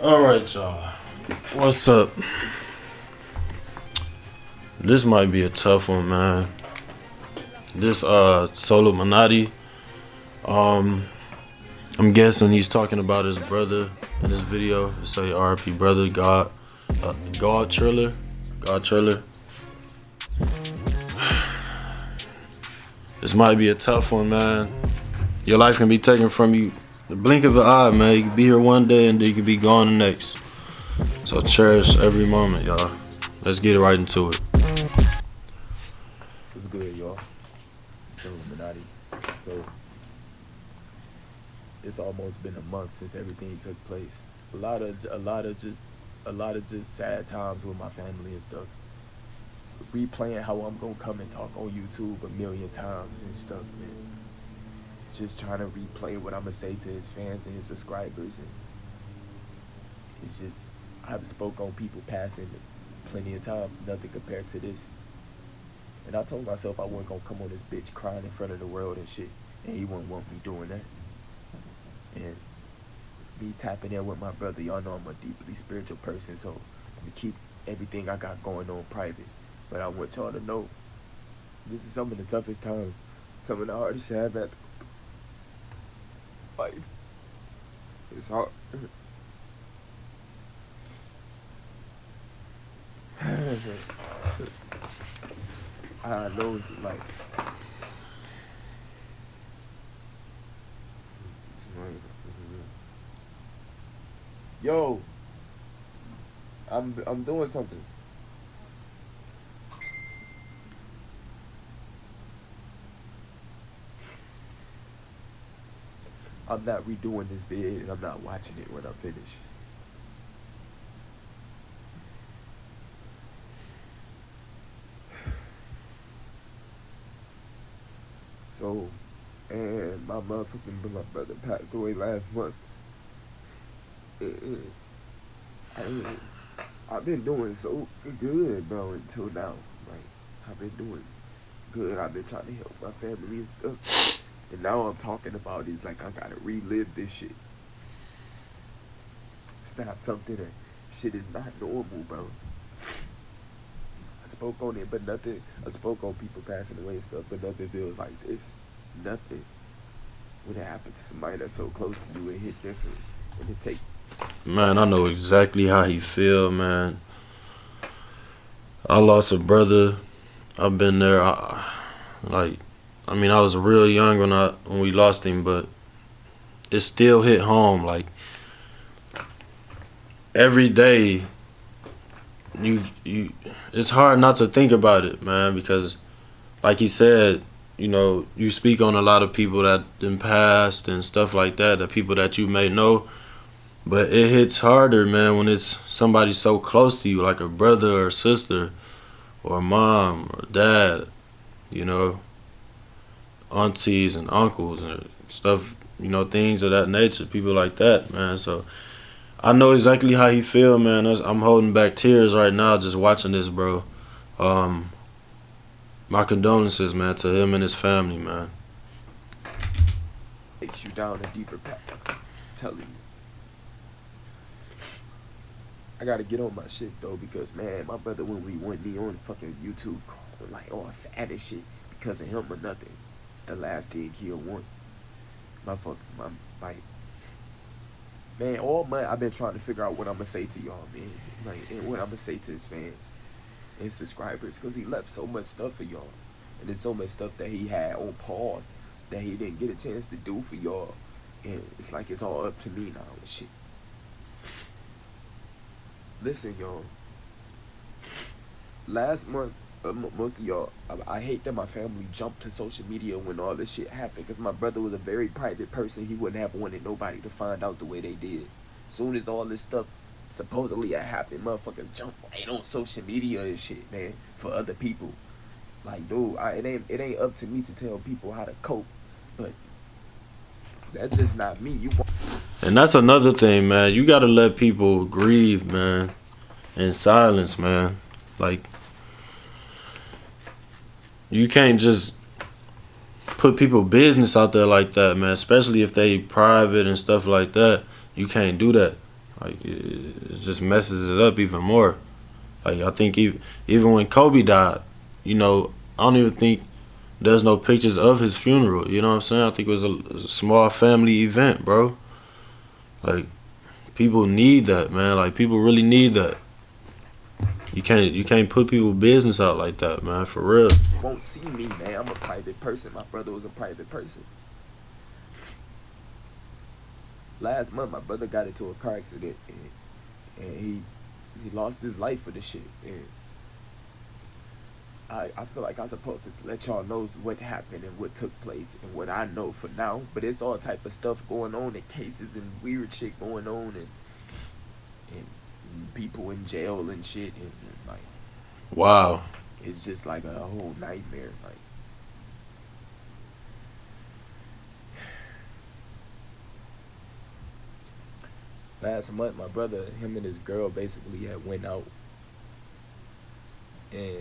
Alright, y'all. What's up? This might be a tough one, man. This Solo Minotti, I'm guessing he's talking about his brother in this video. It say R.I.P. brother, God Triller. God Triller. This might be a tough one, man. Your life can be taken from you the blink of an eye, man. You can be here one day and then you can be gone the next. So cherish every moment, y'all. Let's get right into it. What's good, y'all? It's Illuminati. So it's almost been a month since everything took place. A lot of just sad times with my family and stuff. Replaying how I'm gonna come and talk on YouTube a million times and stuff, man. Just trying to replay what I'm gonna say to his fans and his subscribers, and it's just I've spoke on people passing plenty of times, nothing compared to this. And I told myself I wasn't gonna come on this bitch crying in front of the world and shit, and he wouldn't want me doing that. And me tapping in with my brother, y'all know I'm a deeply spiritual person, so I'm gonna keep everything I got going on private. But I want y'all to know, this is some of the toughest times, some of the hardest I've had life. It's hard. I know it's like yo, I'm doing something. I'm not redoing this vid and I'm not watching it when I finish. So, and my brother passed away last month. I've been doing so good, bro, until now. Like, I've been doing good. I've been trying to help my family and stuff. And now I'm talking about it. It's like I gotta relive this shit. It's not something that shit is not normal, bro. I spoke on it, but nothing. I spoke on people passing away and stuff, but nothing feels like this. Nothing. When it happens to somebody that's so close to you, it hit different. And it take. Man, I know exactly how he feel, man. I lost a brother. I've been there. I mean, I was real young when we lost him, but it still hit home. Like every day, you it's hard not to think about it, man, because like he said, you know, you speak on a lot of people that in past and stuff like that, the people that you may know, but it hits harder, man, when it's somebody so close to you, like a brother or sister or a mom or dad, you know, aunties and uncles and stuff, you know, things of that nature, people like that, man. So I know exactly how he feel, man. I'm holding back tears right now just watching this, bro. My condolences, man, to him and his family, man. Takes you down a deeper path. I'm telling you. I gotta get on my shit though, because man, my brother when we went me on fucking YouTube call, like all sad and shit because of him or nothing. It's the last thing he'll want. My man, all month I've been trying to figure out what I'm gonna say to y'all, man. Like, and what I'm gonna say to his fans and subscribers, because he left so much stuff for y'all, and there's so much stuff that he had on pause that he didn't get a chance to do for y'all, and it's like it's all up to me now and shit. Listen, y'all. Last month, most of y'all, I hate that my family jumped to social media when all this shit happened, because my brother was a very private person. He wouldn't have wanted nobody to find out the way they did. Soon as all this stuff supposedly had happened, motherfuckers jumped right on social media and shit, man, for other people. Like, dude, it ain't up to me to tell people how to cope, but that's just not me. And that's another thing, man. You gotta let people grieve, man, in silence, man. Like, you can't just put people business out there like that, man. Especially if they private and stuff like that. You can't do that. Like it just messes it up even more. Like I think even when Kobe died, you know, I don't even think there's no pictures of his funeral. You know what I'm saying? I think it was a small family event, bro. Like people need that, man. Like people really need that. You can't put people's business out like that, man. For real. Won't see me, man. I'm a private person. My brother was a private person. Last month, my brother got into a car accident, and he lost his life for this shit. And I feel like I'm supposed to let y'all know what happened and what took place and what I know for now. But it's all type of stuff going on and cases and weird shit going on and people in jail and shit and like Wow. it's just like a whole nightmare. Like last month, my brother, him and his girl basically had went out, and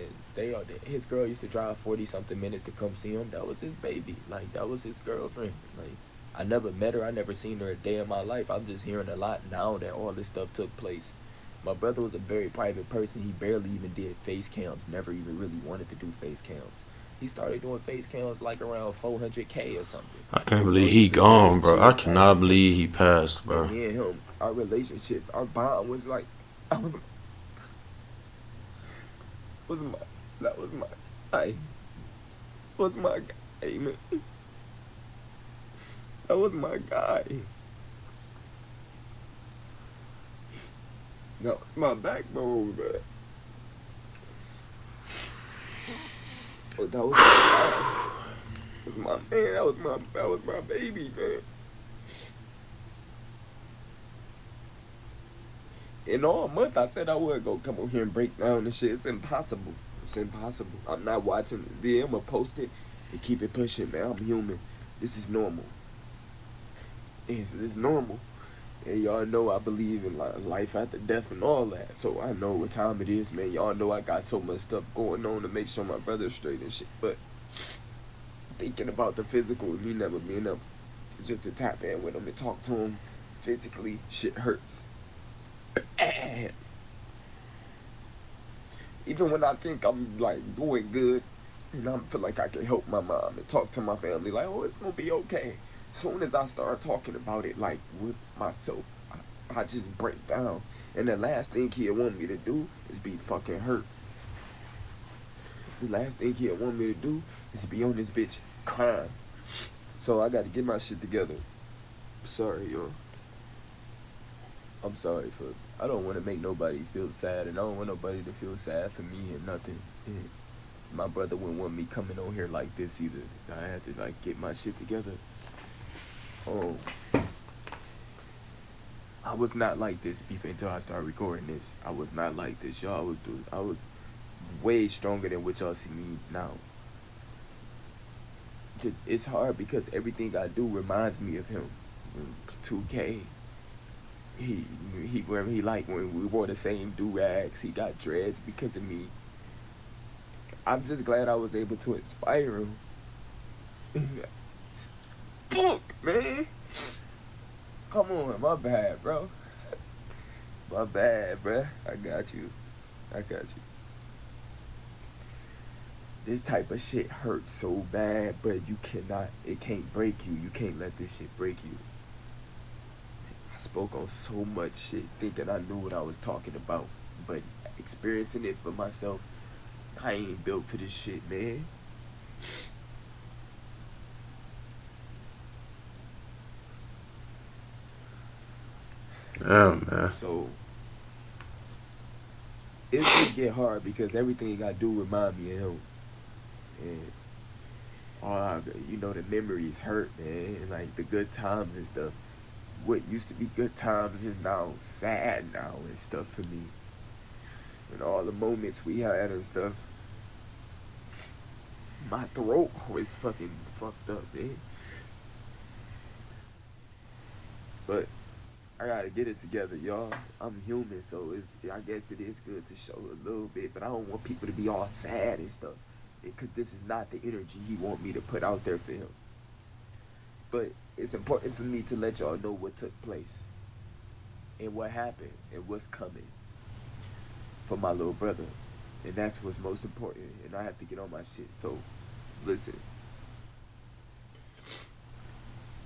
his girl used to drive 40 something minutes to come see him. That was his baby. Like that was his girlfriend. Like I never met her. I never seen her a day in my life. I'm just hearing a lot now that all this stuff took place. My brother was a very private person. He barely even did face cams. Never even really wanted to do face cams. He started doing face cams like around 400K or something. I can't You know, believe he he was a very gone, bro. chill I type. cannot believe he passed, And bro. me and him, our relationship, our bond was like, was my, that was my, I was my guy, man. That was my guy. That was my backbone, man. But that was my guy. That was my man. That was my baby, man. And all month I said I would go come over here and break down and shit. It's impossible. It's impossible. I'm not watching the video. I'm gonna post it and keep it pushing, man. I'm human. This is normal. It's normal. And y'all know I believe in life after death and all that. So I know what time it is, man. Y'all know I got so much stuff going on to make sure my brother's straight and shit. But thinking about the physical and me never being able just to tap in with him and talk to him physically, shit hurts. Even when I think I'm like doing good and I feel like I can help my mom and talk to my family, like, oh, it's gonna be okay. As soon as I start talking about it, like with myself, I just break down. And the last thing he'll want me to do is be fucking hurt. The last thing he'll want me to do is be on this bitch crying. So I gotta get my shit together. Sorry, yo. I'm sorry for. I don't want to make nobody feel sad, and I don't want nobody to feel sad for me and nothing. And my brother wouldn't want me coming on here like this either. I had to like get my shit together. Oh, I was not like this before until I started recording this. I was not like this, y'all. I was way stronger than what y'all see me now. Just, it's hard because everything I do reminds me of him. 2K. He he like when we wore the same do-rags. He got dreads because of me. I'm just glad I was able to inspire him. Fuck, man. Come on, my bad, bro. My bad, bro. I got you. I got you. This type of shit hurts so bad, but it can't break you. You can't let this shit break you. I spoke on so much shit thinking I knew what I was talking about, but experiencing it for myself, I ain't built for this shit, man. Damn, man. So it just get hard because everything I do remind me of him, and the memories hurt, man. Like the good times and stuff. What used to be good times is now sad now and stuff for me. And all the moments we had and stuff. My throat was fucking fucked up, man. But I gotta get it together, y'all. I'm human, so I guess it is good to show a little bit, but I don't want people to be all sad and stuff, because this is not the energy he want me to put out there for him. But it's important for me to let y'all know what took place. and what happened and what's coming for my little brother. And that's what's most important. And I have to get on my shit. So, listen.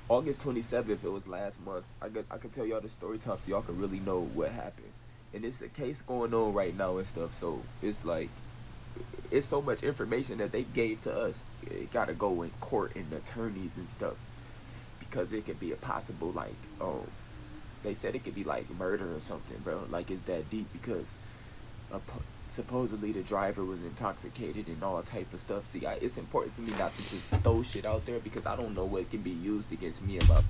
August 27th, it was last month. I could tell y'all the story time so y'all can really know what happened. And it's a case going on right now and stuff. So, it's like, it's so much information that they gave to us. It gotta go in court and attorneys and stuff. Because it could be a possible, like, they said it could be like murder or something, bro. Like, it's that deep because supposedly the driver was intoxicated and all type of stuff. See, it's important for me not to just throw shit out there because I don't know what can be used against me about.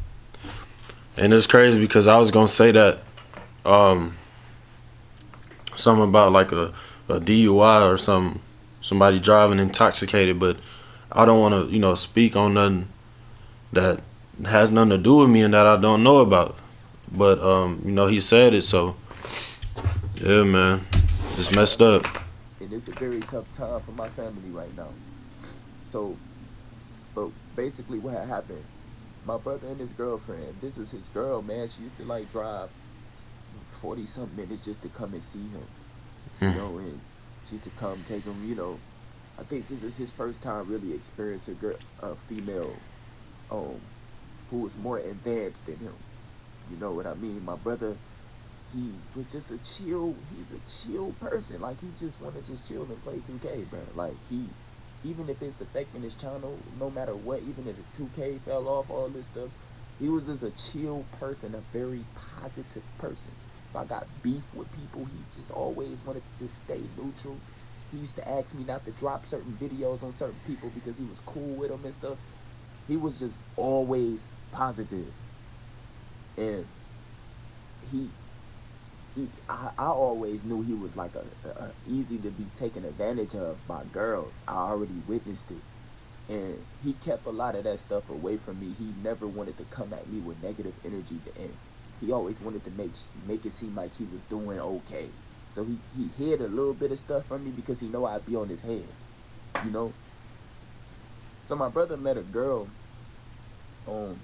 And it's crazy because I was gonna say that something about like a DUI or somebody driving intoxicated, but I don't want to speak on nothing that has nothing to do with me and that I don't know about. But he said it, so yeah, man, it's messed up. And it's a very tough time for my family right now. So, but basically what had happened, my brother and his girlfriend, this was his girl, man. She used to like drive 40-something minutes just to come and see him, and she used to come take him, I think this is his first time really experiencing a female, who was more advanced than him. You know what I mean? My brother, he was just he's a chill person. Like, he just wanted to just chill and play 2K, bro. Like, even if it's affecting his channel, no matter what, even if the 2K fell off, all this stuff, he was just a chill person, a very positive person. If I got beef with people, he just always wanted to just stay neutral. He used to ask me not to drop certain videos on certain people because he was cool with them and stuff. He was just always positive. And I always knew he was like a easy to be taken advantage of by girls. I already witnessed it. And he kept a lot of that stuff away from me. He never wanted to come at me with negative energy. And he always wanted to make it seem like he was doing okay. So he hid a little bit of stuff from me because he know I'd be on his head, So my brother met a girl, and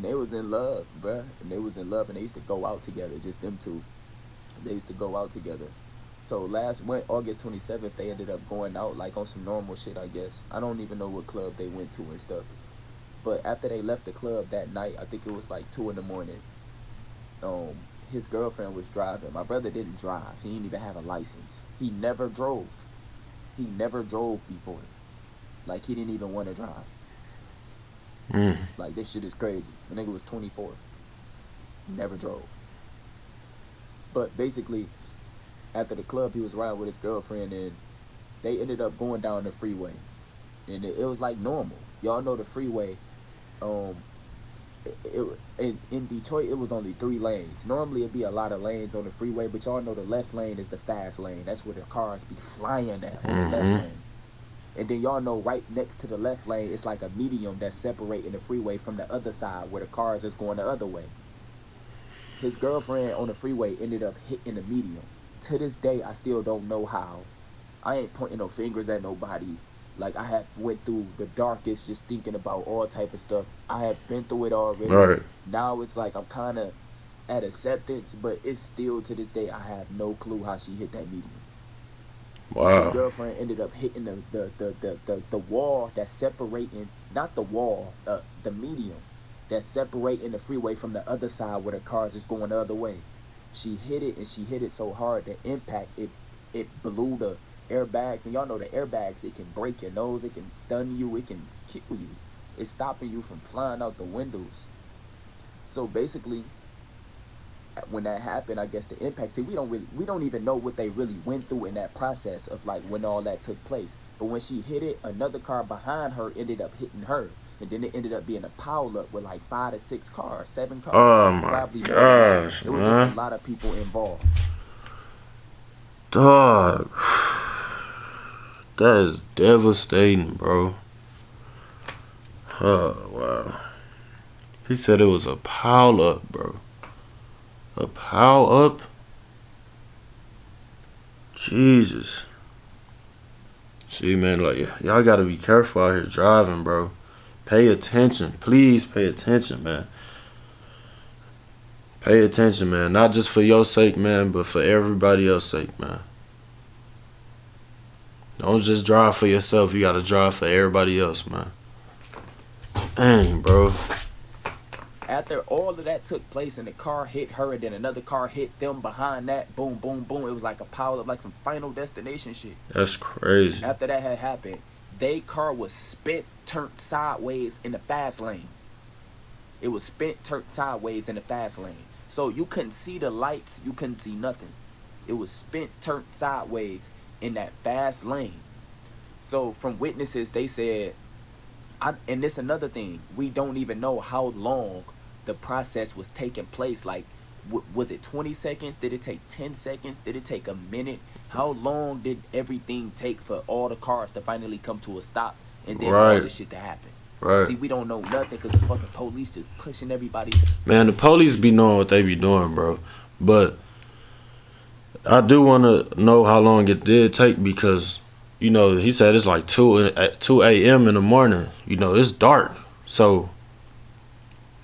they was in love, bruh. And they was in love, and they used to go out together, just them two. They used to go out together. So August 27th, they ended up going out, like, on some normal shit, I guess. I don't even know what club they went to and stuff. But after they left the club that night, I think it was like 2 in the morning, his girlfriend was driving. My brother didn't drive. He didn't even have a license. He never drove. He never drove before. Like, he didn't even want to drive. Like, this shit is crazy. The nigga was 24. Never drove. But basically, after the club, he was riding with his girlfriend, and they ended up going down the freeway. And it was like normal. Y'all know the freeway, in Detroit, it was only 3 lanes. Normally, it'd be a lot of lanes on the freeway, but y'all know the left lane is the fast lane. That's where the cars be flying at, on the left lane. And then y'all know right next to the left lane, it's like a medium that's separating the freeway from the other side where the cars is going the other way. His girlfriend on the freeway ended up hitting the medium. To this day, I still don't know how. I ain't pointing no fingers at nobody. Like, I have went through the darkest just thinking about all type of stuff. I have been through it already. Right. Now it's like I'm kind of at acceptance, but it's still, to this day, I have no clue how she hit that medium. Wow. His girlfriend ended up hitting the wall that's separating, not the wall, the medium that's separating the freeway from the other side where the cars is going the other way. She hit it, and she hit it so hard that impact, it blew the airbags. And y'all know the airbags, it can break your nose, it can stun you, it can kill you. It's stopping you from flying out the windows. So basically, when that happened, I guess the impact, see, we don't even know what they really went through in that process of, like, when all that took place. But when she hit it, another car behind her ended up hitting her, and then it ended up being a pile up with like 5 to 6 cars, 7 cars. Oh my gosh, it was just a lot of people involved. Dog, that is devastating, bro. Oh wow. He said it was a pile up, bro. A pile up? Jesus. See, man, like, y'all gotta be careful out here driving, bro. Pay attention. Please pay attention, man. Pay attention, man. Not just for your sake, man, but for everybody else's sake, man. Don't just drive for yourself. You gotta drive for everybody else, man. Dang, bro. After all of that took place and the car hit her and then another car hit them behind that, boom, boom, boom. It was like a pile of like some Final Destination shit. That's crazy. After that had happened, they car was spent, turned sideways in the fast lane. It was spent, turned sideways in the fast lane. So you couldn't see the lights, you couldn't see nothing. It was spent, turned sideways in that fast lane. So from witnesses, they said, and this another thing, we don't even know how long the process was taking place. Like, was it 20 seconds? Did it take 10 seconds? Did it take a minute? How long did everything take for all the cars to finally come to a stop and then all this shit to happen? Right. See, we don't know nothing because the fucking police just pushing everybody. Man, the police be knowing what they be doing, bro. But I do want to know how long it did take because, you know, he said it's like 2 a.m. in the morning. You know, it's dark. So,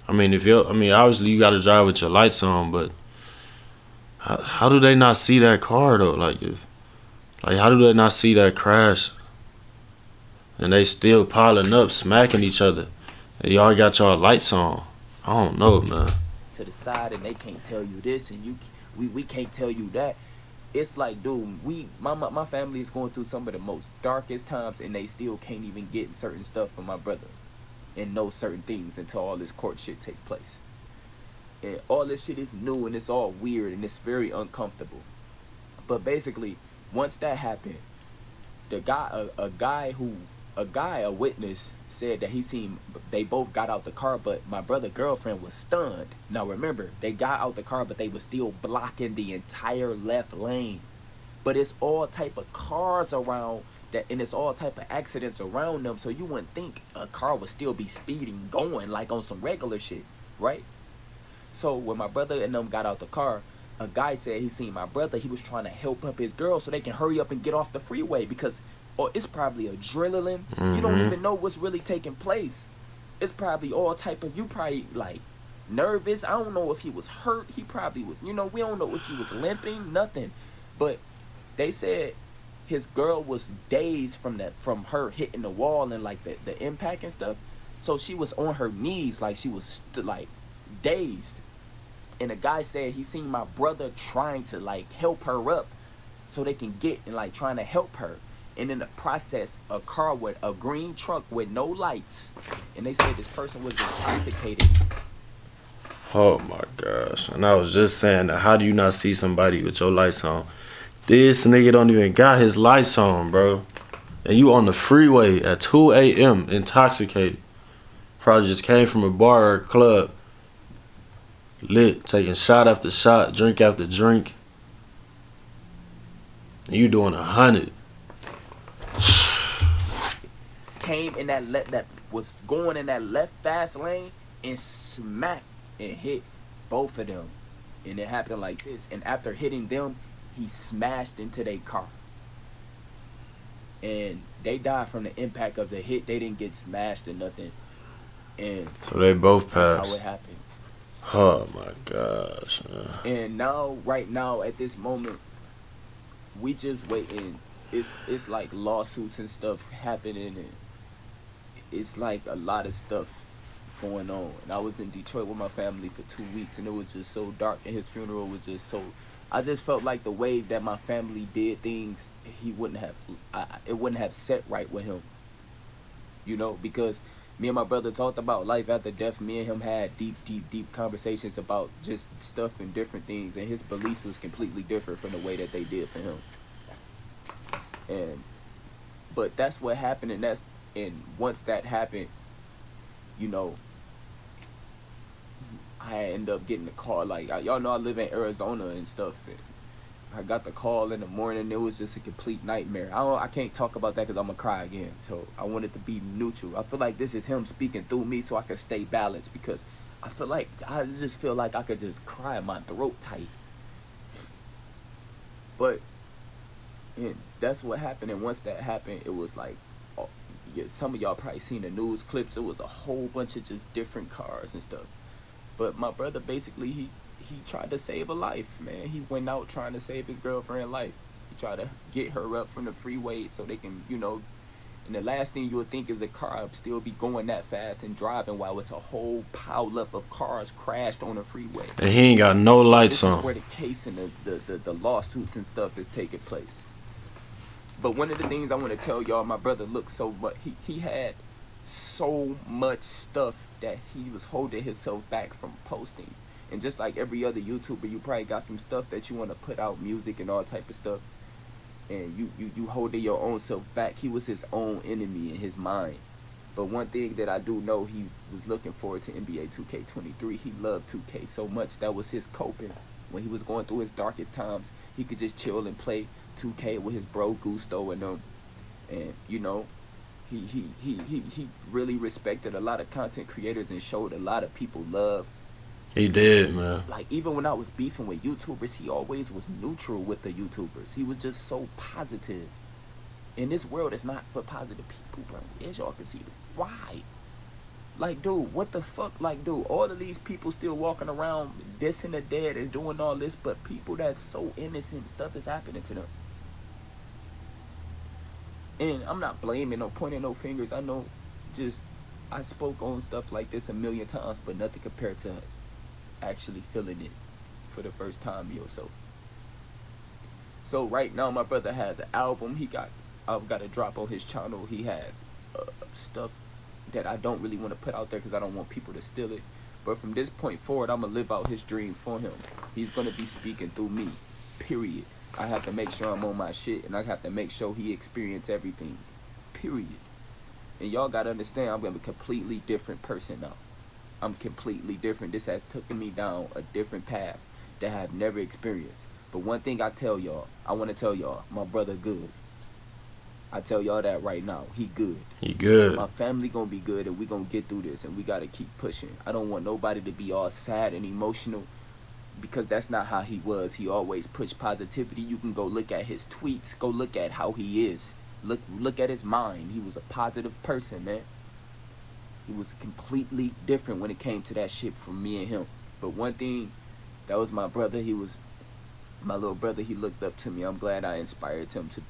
I mean, obviously you got to drive with your lights on, but how do they not see that car, though? Like, how do they not see that crash? And they still piling up, smacking each other. And y'all got y'all lights on. I don't know, man. To the side, and they can't tell you this, and we can't tell you that. It's like, dude, my family is going through some of the most darkest times, and they still can't even get certain stuff from my brother and know certain things until all this court shit takes place. And all this shit is new, and it's all weird, and it's very uncomfortable. But basically, once that happened, a witness said that he seen they both got out the car, but my brother's girlfriend was stunned. Now remember, they got out the car, but they were still blocking the entire left lane. But it's all type of cars around that, and it's all type of accidents around them, so you wouldn't think a car would still be speeding, going like on some regular shit, right? So when my brother and them got out the car, a guy said he seen my brother. He was trying to help up his girl so they can hurry up and get off the freeway because it's probably adrenaline. You don't even know what's really taking place. It's probably all type of, you probably like nervous. I don't know if he was hurt. He probably was, we don't know if he was limping, nothing. But they said his girl was dazed from her hitting the wall and like the impact and stuff. So she was on her knees, like she was like dazed. And the guy said he seen my brother trying to like help her up so they can get, and like trying to help her. And in the process, a car with a green truck with no lights, and they said this person was intoxicated. Oh my gosh. And I was just saying that, how do you not see somebody with your lights on? This nigga don't even got his lights on, bro. And you on the freeway at 2 a.m. intoxicated. Probably just came from a bar or a club. Lit, taking shot after shot, drink after drink. And you doing 100. Came in that was going in that left fast lane and smacked and hit both of them. And it happened like this. And after hitting them, he smashed into their car. And they died from the impact of the hit. They didn't get smashed or nothing. And so they both passed. That's how it happened. Oh my gosh. Man. And now, right now, at this moment, we just waiting. It's like lawsuits and stuff happening, and it's like a lot of stuff going on. And I was in Detroit with my family for 2 weeks, and it was just so dark, and his funeral was just so, I just felt like the way that my family did things, it wouldn't have set right with him, because me and my brother talked about life after death. Me and him had deep conversations about just stuff and different things, and his beliefs was completely different from the way that they did for him. But that's what happened, and once that happened, I ended up getting the call. Like, y'all know I live in Arizona and stuff. And I got the call in the morning. It was just a complete nightmare. I can't talk about that because I'm going to cry again. So I wanted to be neutral. I feel like this is him speaking through me so I can stay balanced, because I just feel like I could just cry my throat tight. But that's what happened. And once that happened, it was like, some of y'all probably seen the news clips. It was a whole bunch of just different cars and stuff. But my brother, basically, he tried to save a life, man. He went out trying to save his girlfriend's life. He tried to get her up from the freeway so they can, and the last thing you would think is a car still be going that fast and driving while it's a whole pile up of cars crashed on the freeway. And he ain't got no lights This on. is where the case and the lawsuits and stuff is taking place. But one of the things I want to tell y'all, my brother looked so much, he had so much stuff that he was holding himself back from posting. And just like every other YouTuber, you probably got some stuff that you want to put out, music and all type of stuff, and you holding your own self back. He was his own enemy in his mind. But one thing that I do know, he was looking forward to NBA 2K23. He loved 2K so much. That was his coping. When he was going through his darkest times, he could just chill and play 2K with his bro Gusto and them. And he really respected a lot of content creators and showed a lot of people love. He did, man. Like, even when I was beefing with YouTubers, he always was neutral with the YouTubers. He was just so positive. And this world is not for positive people, bro. As y'all can see, why? Like, dude, what the fuck? Like, dude, all of these people still walking around dissing the dead and doing all this, but people that's so innocent, stuff is happening to them. And I'm not blaming or pointing no fingers. I know, just, I spoke on stuff like this a million times, but nothing compared to actually feeling it for the first time yourself. So right now, my brother has an album. I've got to drop on his channel. He has stuff that I don't really want to put out there because I don't want people to steal it. But from this point forward, I'm going to live out his dreams for him. He's going to be speaking through me, period. I have to make sure I'm on my shit, and I have to make sure he experience everything, period. And y'all got to understand, I'm going to be a completely different person now. I'm completely different. This has taken me down a different path that I have never experienced. But one thing I tell y'all, I want to tell y'all, my brother good. I tell y'all that right now. He good. He good. My family gonna be good, and we gonna get through this, and we gotta keep pushing. I don't want nobody to be all sad and emotional, because that's not how he was. He always pushed positivity. You can go look at his tweets. Go look at how he is. Look at his mind. He was a positive person, man. He was completely different when it came to that shit from me and him. But one thing, that was my brother. He was my little brother. He looked up to me. I'm glad I inspired him to,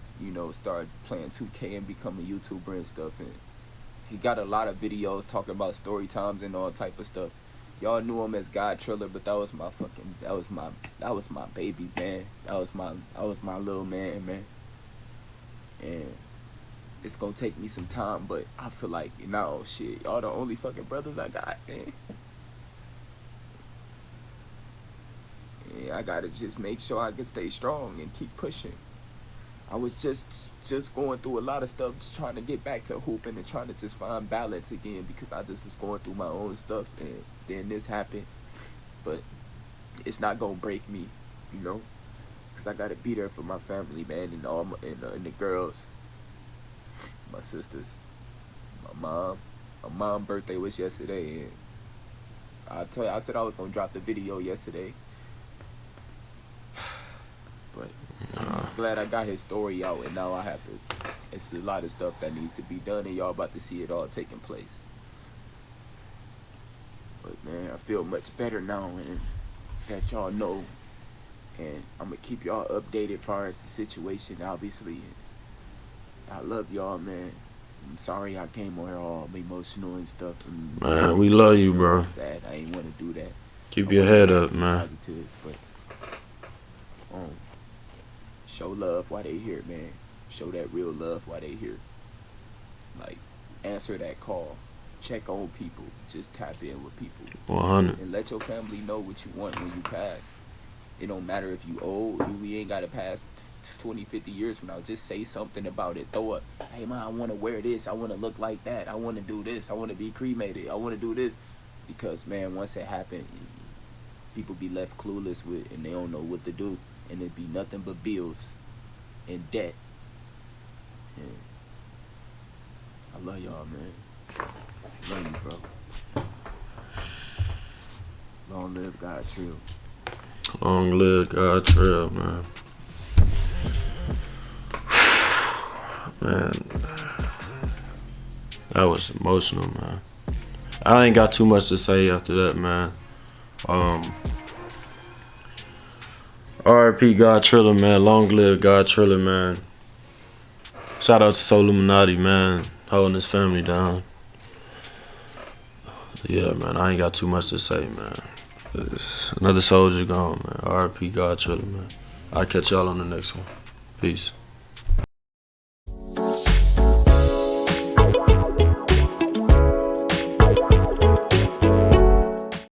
start playing 2K and become a YouTuber and stuff. And he got a lot of videos talking about story times and all type of stuff. Y'all knew him as God Triller, but that was my baby, man. That was my little man. And it's gonna take me some time, but I feel like, shit, y'all the only fucking brothers I got, man. Yeah, I gotta just make sure I can stay strong and keep pushing. I was just going through a lot of stuff, just trying to get back to hooping and trying to just find balance again, because I just was going through my own stuff, and then this happened. But it's not gonna break me, because I gotta be there for my family, man, and all and the girls, my sisters, my mom. My mom's birthday was yesterday, and I said I was gonna drop the video yesterday. But I'm glad I got his story out, and now I have to. It's a lot of stuff that needs to be done, and y'all about to see it all taking place. But man, I feel much better now, and that y'all know, and I'm gonna keep y'all updated as far as the situation, obviously. I love y'all, man. I'm sorry I came on here all emotional and stuff. And Man, we love you, bro. Sad. I ain't want to do that. Keep your head up, man. Positive, but show love while they here, man. Show that real love while they here. Like, answer that call. Check on people. Just tap in with people. 100. And let your family know what you want when you pass. It don't matter if you old. You ain't got to pass 20, 50 years from now. Just say something about it. Throw up, hey, man, I want to wear this. I want to look like that. I want to do this. I want to be cremated. I want to do this. Because, man, once it happens, people be left clueless with, and they don't know what to do. And it be nothing but bills and debt. And I love y'all, man. Love you, bro. Long live God Trill. Long live God Trill, man. Man, that was emotional, man. I ain't got too much to say after that, man. R.I.P. God Triller, man. Long live God Triller, man. Shout out to Soul Illuminati, man. Holding his family down. Yeah, man. I ain't got too much to say, man. It's another soldier gone, man. R.I.P. God Triller, man. I'll catch y'all on the next one. Peace.